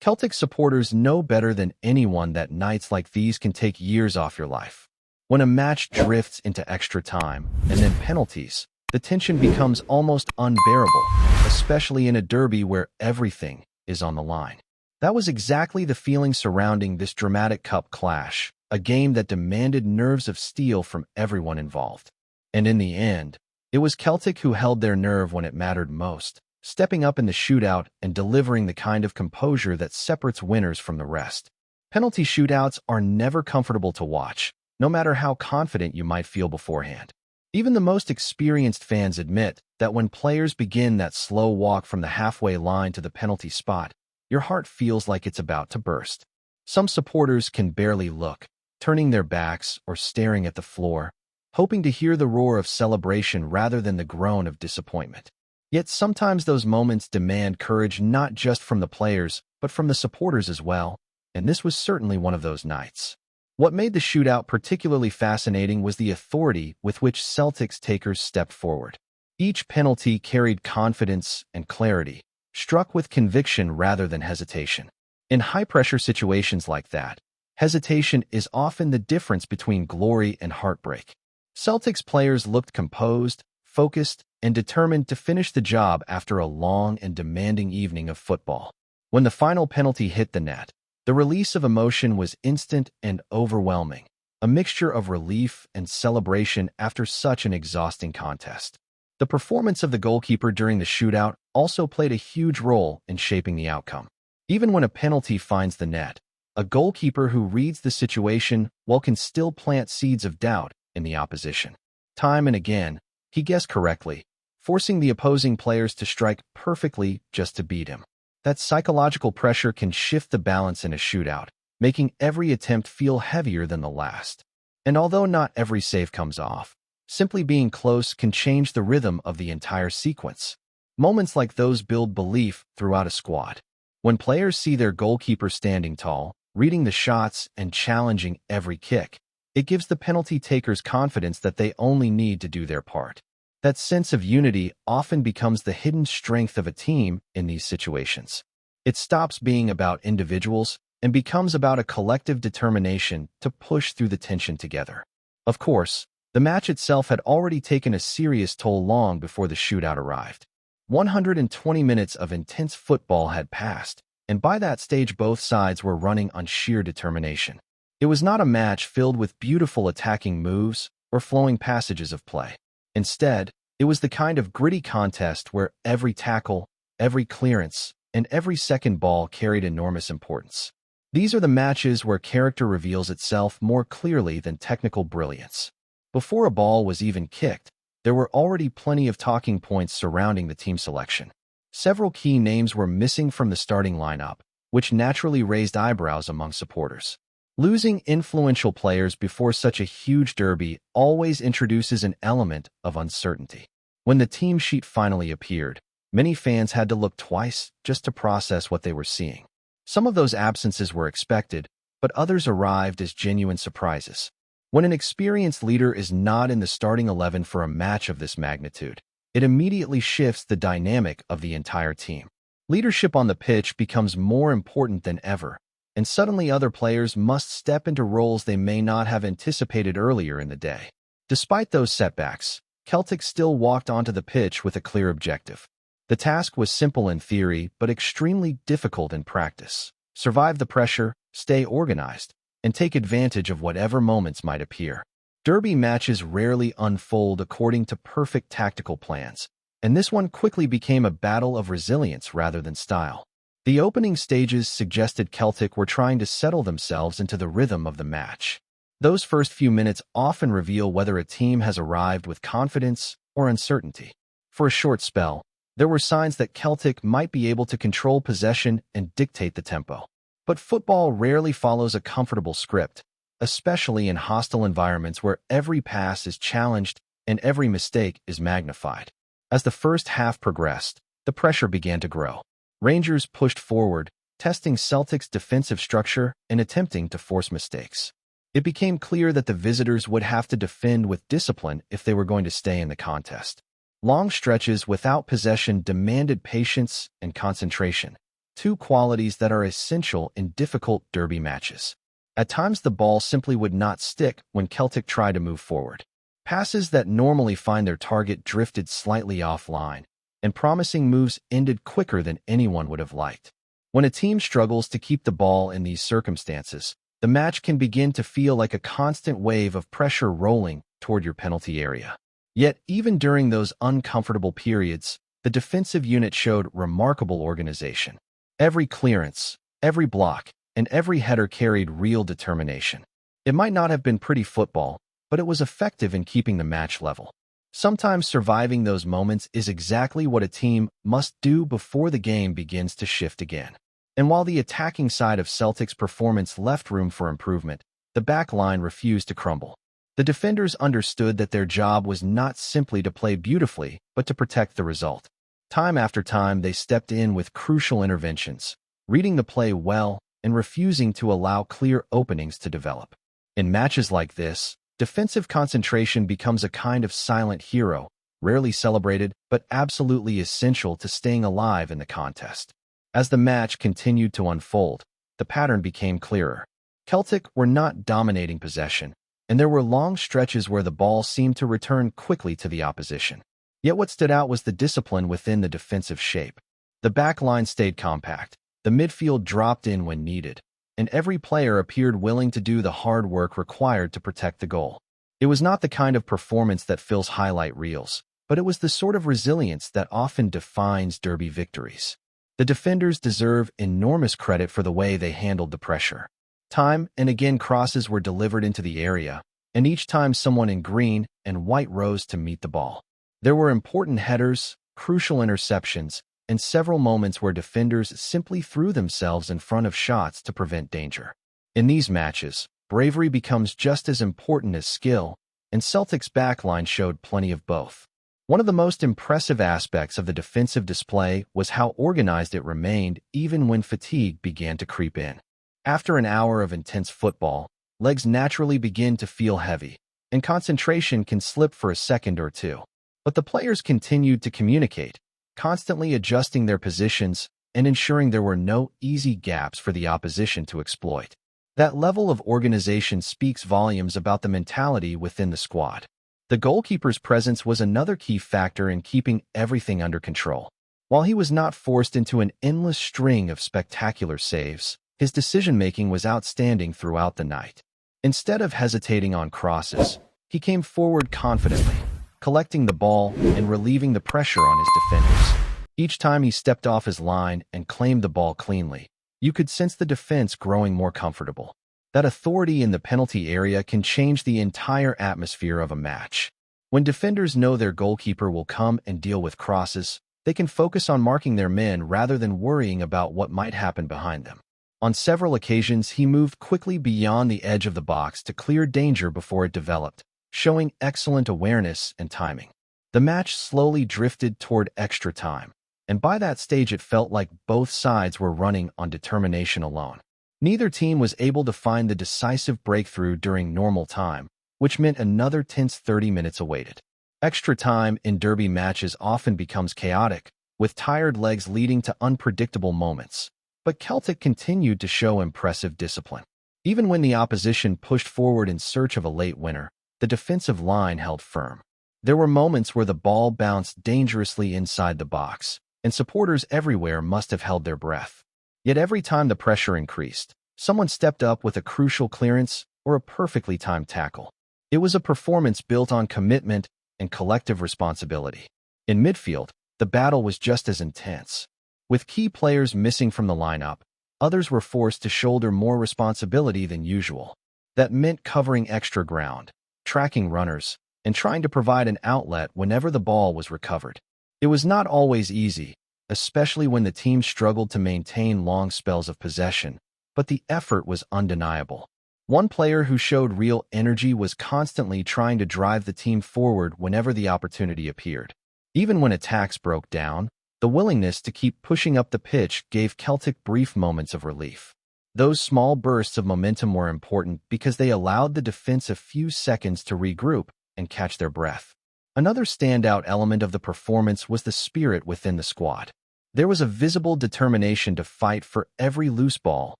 Celtic supporters know better than anyone that nights like these can take years off your life. When a match drifts into extra time and then penalties, the tension becomes almost unbearable, especially in a derby where everything is on the line. That was exactly the feeling surrounding this dramatic cup clash, a game that demanded nerves of steel from everyone involved. And in the end, it was Celtic who held their nerve when it mattered most, stepping up in the shootout and delivering the kind of composure that separates winners from the rest. Penalty shootouts are never comfortable to watch, no matter how confident you might feel beforehand. Even the most experienced fans admit that when players begin that slow walk from the halfway line to the penalty spot, your heart feels like it's about to burst. Some supporters can barely look, turning their backs or staring at the floor, hoping to hear the roar of celebration rather than the groan of disappointment. Yet sometimes those moments demand courage not just from the players, but from the supporters as well, and this was certainly one of those nights. What made the shootout particularly fascinating was the authority with which Celtic's takers stepped forward. Each penalty carried confidence and clarity, struck with conviction rather than hesitation. In high-pressure situations like that, hesitation is often the difference between glory and heartbreak. Celtic's players looked composed, focused, and determined to finish the job after a long and demanding evening of football. When the final penalty hit the net, the release of emotion was instant and overwhelming, a mixture of relief and celebration after such an exhausting contest. The performance of the goalkeeper during the shootout also played a huge role in shaping the outcome. Even when a penalty finds the net, a goalkeeper who reads the situation can still plant seeds of doubt in the opposition. Time and again, he guessed correctly, forcing the opposing players to strike perfectly just to beat him. That psychological pressure can shift the balance in a shootout, making every attempt feel heavier than the last. And although not every save comes off, simply being close can change the rhythm of the entire sequence. Moments like those build belief throughout a squad. When players see their goalkeeper standing tall, reading the shots, and challenging every kick, it gives the penalty takers confidence that they only need to do their part. That sense of unity often becomes the hidden strength of a team in these situations. It stops being about individuals and becomes about a collective determination to push through the tension together. Of course, the match itself had already taken a serious toll long before the shootout arrived. 120 minutes of intense football had passed, and by that stage both sides were running on sheer determination. It was not a match filled with beautiful attacking moves or flowing passages of play. Instead, it was the kind of gritty contest where every tackle, every clearance, and every second ball carried enormous importance. These are the matches where character reveals itself more clearly than technical brilliance. Before a ball was even kicked, there were already plenty of talking points surrounding the team selection. Several key names were missing from the starting lineup, which naturally raised eyebrows among supporters. Losing influential players before such a huge derby always introduces an element of uncertainty. When the team sheet finally appeared, many fans had to look twice just to process what they were seeing. Some of those absences were expected, but others arrived as genuine surprises. When an experienced leader is not in the starting 11 for a match of this magnitude, it immediately shifts the dynamic of the entire team. Leadership on the pitch becomes more important than ever, and suddenly other players must step into roles they may not have anticipated earlier in the day. Despite those setbacks, Celtic still walked onto the pitch with a clear objective. The task was simple in theory, but extremely difficult in practice. Survive the pressure, stay organized, and take advantage of whatever moments might appear. Derby matches rarely unfold according to perfect tactical plans, and this one quickly became a battle of resilience rather than style. The opening stages suggested Celtic were trying to settle themselves into the rhythm of the match. Those first few minutes often reveal whether a team has arrived with confidence or uncertainty. For a short spell, there were signs that Celtic might be able to control possession and dictate the tempo. But football rarely follows a comfortable script, especially in hostile environments where every pass is challenged and every mistake is magnified. As the first half progressed, the pressure began to grow. Rangers pushed forward, testing Celtic's defensive structure and attempting to force mistakes. It became clear that the visitors would have to defend with discipline if they were going to stay in the contest. Long stretches without possession demanded patience and concentration. two qualities that are essential in difficult derby matches. At times the ball simply would not stick when Celtic tried to move forward. Passes that normally find their target drifted slightly offline, and promising moves ended quicker than anyone would have liked. When a team struggles to keep the ball in these circumstances, the match can begin to feel like a constant wave of pressure rolling toward your penalty area. Yet, even during those uncomfortable periods, the defensive unit showed remarkable organization. Every clearance, every block, and every header carried real determination. It might not have been pretty football, but it was effective in keeping the match level. Sometimes surviving those moments is exactly what a team must do before the game begins to shift again. And while the attacking side of Celtic's performance left room for improvement, the back line refused to crumble. The defenders understood that their job was not simply to play beautifully, but to protect the result. Time after time, they stepped in with crucial interventions, reading the play well and refusing to allow clear openings to develop. In matches like this, defensive concentration becomes a kind of silent hero, rarely celebrated but absolutely essential to staying alive in the contest. As the match continued to unfold, the pattern became clearer. Celtic were not dominating possession, and there were long stretches where the ball seemed to return quickly to the opposition. Yet what stood out was the discipline within the defensive shape. The back line stayed compact, the midfield dropped in when needed, and every player appeared willing to do the hard work required to protect the goal. It was not the kind of performance that fills highlight reels, but it was the sort of resilience that often defines derby victories. The defenders deserve enormous credit for the way they handled the pressure. Time and again crosses were delivered into the area, and each time someone in green and white rose to meet the ball. There were important headers, crucial interceptions, and several moments where defenders simply threw themselves in front of shots to prevent danger. In these matches, bravery becomes just as important as skill, and Celtic's backline showed plenty of both. One of the most impressive aspects of the defensive display was how organized it remained even when fatigue began to creep in. After an hour of intense football, legs naturally begin to feel heavy, and concentration can slip for a second or two. But the players continued to communicate, constantly adjusting their positions and ensuring there were no easy gaps for the opposition to exploit. That level of organization speaks volumes about the mentality within the squad. The goalkeeper's presence was another key factor in keeping everything under control. While he was not forced into an endless string of spectacular saves, his decision-making was outstanding throughout the night. Instead of hesitating on crosses, he came forward confidently, collecting the ball and relieving the pressure on his defenders. Each time he stepped off his line and claimed the ball cleanly, you could sense the defense growing more comfortable. That authority in the penalty area can change the entire atmosphere of a match. When defenders know their goalkeeper will come and deal with crosses, they can focus on marking their men rather than worrying about what might happen behind them. On several occasions, he moved quickly beyond the edge of the box to clear danger before it developed, showing excellent awareness and timing. The match slowly drifted toward extra time, and by that stage it felt like both sides were running on determination alone. Neither team was able to find the decisive breakthrough during normal time, which meant another tense 30 minutes awaited. Extra time in derby matches often becomes chaotic, with tired legs leading to unpredictable moments. But Celtic continued to show impressive discipline. Even when the opposition pushed forward in search of a late winner, the defensive line held firm. There were moments where the ball bounced dangerously inside the box, and supporters everywhere must have held their breath. Yet every time the pressure increased, someone stepped up with a crucial clearance or a perfectly timed tackle. It was a performance built on commitment and collective responsibility. In midfield, the battle was just as intense. With key players missing from the lineup, others were forced to shoulder more responsibility than usual. That meant covering extra ground, tracking runners, and trying to provide an outlet whenever the ball was recovered. It was not always easy, especially when the team struggled to maintain long spells of possession, but the effort was undeniable. One player who showed real energy was constantly trying to drive the team forward whenever the opportunity appeared. Even when attacks broke down, the willingness to keep pushing up the pitch gave Celtic brief moments of relief. Those small bursts of momentum were important because they allowed the defense a few seconds to regroup and catch their breath. Another standout element of the performance was the spirit within the squad. There was a visible determination to fight for every loose ball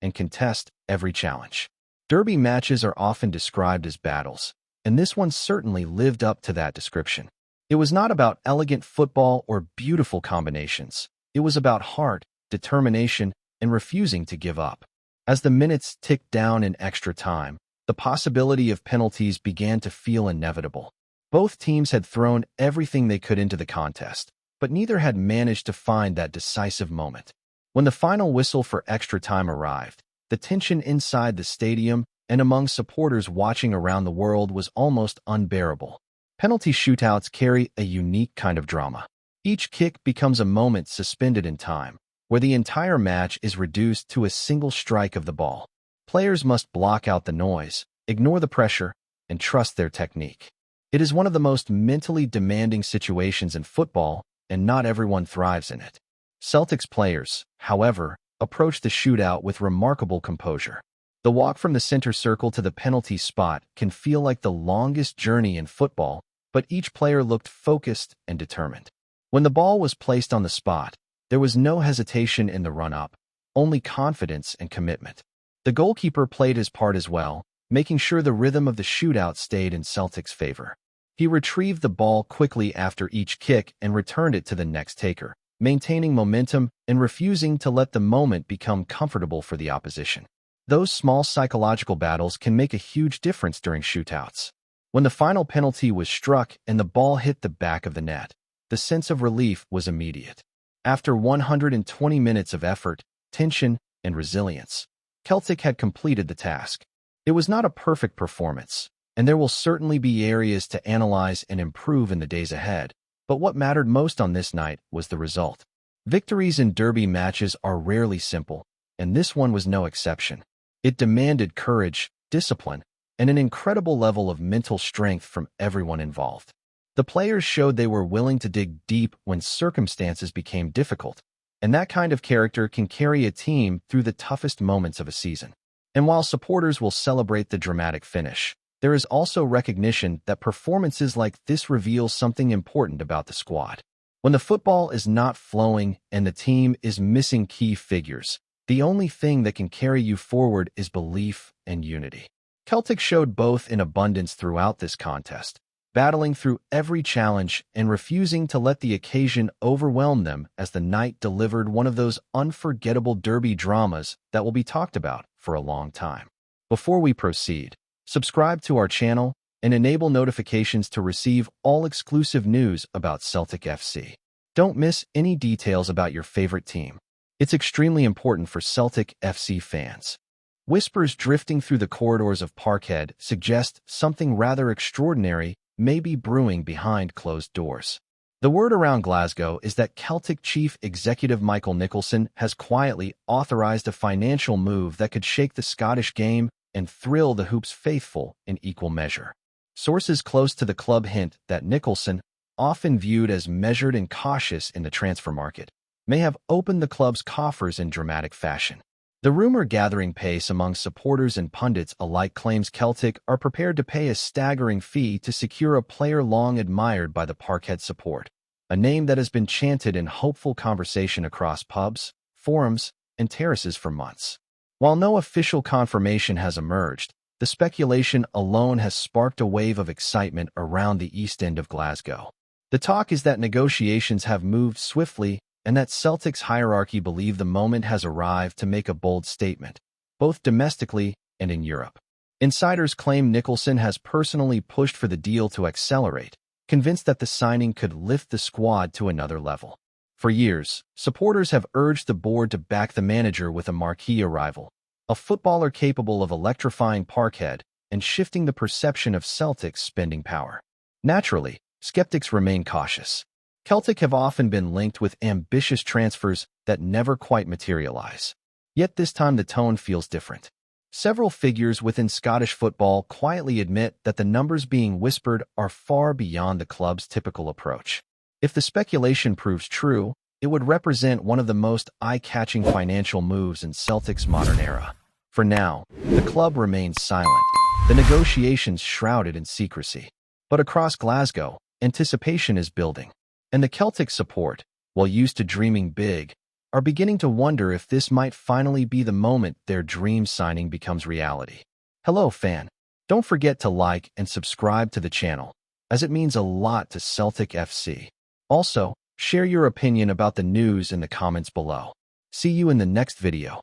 and contest every challenge. Derby matches are often described as battles, and this one certainly lived up to that description. It was not about elegant football or beautiful combinations. It was about heart, determination, and refusing to give up. As the minutes ticked down in extra time, the possibility of penalties began to feel inevitable. Both teams had thrown everything they could into the contest, but neither had managed to find that decisive moment. When the final whistle for extra time arrived, the tension inside the stadium and among supporters watching around the world was almost unbearable. Penalty shootouts carry a unique kind of drama. Each kick becomes a moment suspended in time, where the entire match is reduced to a single strike of the ball. Players must block out the noise, ignore the pressure, and trust their technique. It is one of the most mentally demanding situations in football, and not everyone thrives in it. Celtic's players, however, approach the shootout with remarkable composure. The walk from the center circle to the penalty spot can feel like the longest journey in football, but each player looked focused and determined. When the ball was placed on the spot, there was no hesitation in the run-up, only confidence and commitment. The goalkeeper played his part as well, making sure the rhythm of the shootout stayed in Celtic's favor. He retrieved the ball quickly after each kick and returned it to the next taker, maintaining momentum and refusing to let the moment become comfortable for the opposition. Those small psychological battles can make a huge difference during shootouts. When the final penalty was struck and the ball hit the back of the net, the sense of relief was immediate. After 120 minutes of effort, tension, and resilience, Celtic had completed the task. It was not a perfect performance, and there will certainly be areas to analyze and improve in the days ahead, but what mattered most on this night was the result. Victories in derby matches are rarely simple, and this one was no exception. It demanded courage, discipline, and an incredible level of mental strength from everyone involved. The players showed they were willing to dig deep when circumstances became difficult, and that kind of character can carry a team through the toughest moments of a season. And while supporters will celebrate the dramatic finish, there is also recognition that performances like this reveal something important about the squad. When the football is not flowing and the team is missing key figures, the only thing that can carry you forward is belief and unity. Celtic showed both in abundance throughout this contest, battling through every challenge and refusing to let the occasion overwhelm them as the night delivered one of those unforgettable derby dramas that will be talked about for a long time. Before we proceed, subscribe to our channel and enable notifications to receive all exclusive news about Celtic FC. Don't miss any details about your favorite team. It's extremely important for Celtic FC fans. Whispers drifting through the corridors of Parkhead suggest something rather extraordinary may be brewing behind closed doors. The word around Glasgow is that Celtic Chief Executive Michael Nicholson has quietly authorized a financial move that could shake the Scottish game and thrill the Hoops faithful in equal measure. Sources close to the club hint that Nicholson, often viewed as measured and cautious in the transfer market, may have opened the club's coffers in dramatic fashion. The rumor-gathering pace among supporters and pundits alike claims Celtic are prepared to pay a staggering fee to secure a player long admired by the Parkhead support, a name that has been chanted in hopeful conversation across pubs, forums, and terraces for months. While no official confirmation has emerged, the speculation alone has sparked a wave of excitement around the East End of Glasgow. The talk is that negotiations have moved swiftly and that Celtic's hierarchy believe the moment has arrived to make a bold statement, both domestically and in Europe. Insiders claim Nicholson has personally pushed for the deal to accelerate, convinced that the signing could lift the squad to another level. For years, supporters have urged the board to back the manager with a marquee arrival, a footballer capable of electrifying Parkhead and shifting the perception of Celtic's spending power. Naturally, skeptics remain cautious. Celtic have often been linked with ambitious transfers that never quite materialize. Yet this time the tone feels different. Several figures within Scottish football quietly admit that the numbers being whispered are far beyond the club's typical approach. If the speculation proves true, it would represent one of the most eye-catching financial moves in Celtic's modern era. For now, the club remains silent, the negotiations shrouded in secrecy. But across Glasgow, anticipation is building. And the Celtic support, while used to dreaming big, are beginning to wonder if this might finally be the moment their dream signing becomes reality. Hello, fan. Don't forget to like and subscribe to the channel, as it means a lot to Celtic FC. Also, share your opinion about the news in the comments below. See you in the next video.